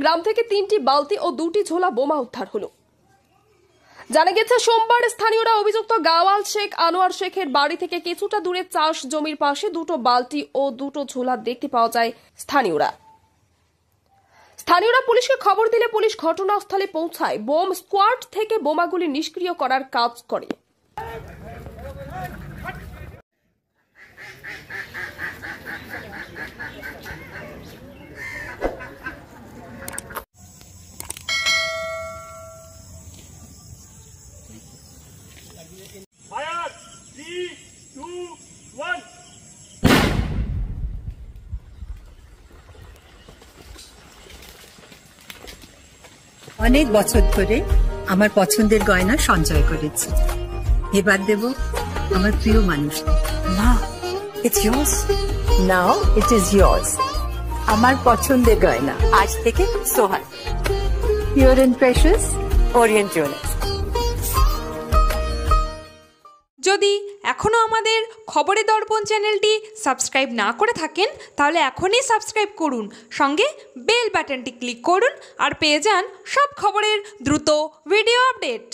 গ্রাম থেকে 3টি বালতি ও 2টি ঝোলা বোমা উদ্ধার হলো। জানা গেছে, সোমবার স্থানীয়রা অভিযুক্ত গাওয়াল শেখ আনোয়ার শেখের বাড়ি থেকে কিছুটা দূরে চাষ জমির পাশে 2টো বালতি ও 2টো ঝোলা দেখতে পাওয়া যায়। স্থানীয়রা পুলিশকে খবর দিলে পুলিশ ঘটনাস্থলে পৌঁছায় বোম স্কোয়াড থেকে বোমাগুলি নিষ্ক্রিয় করার কাজ করে। অনেক বছর ধরে আমার পছন্দের গয়না সঞ্চয় করেছি, এবার দেব আমার প্রিয় মানুষ। না, it's yours. Now it is yours. আমার পছন্দের গয়না আজ থেকে Sohan, pure and precious, Orient Jewellers. যদি এখনও আমাদের খবরের দর্পণ চ্যানেলটি সাবস্ক্রাইব না করে থাকেন তাহলে এখনই সাবস্ক্রাইব করুন, সঙ্গে বেল বাটনটি ক্লিক করুন আর পেয়ে যান সব খবরের দ্রুত ভিডিও আপডেট।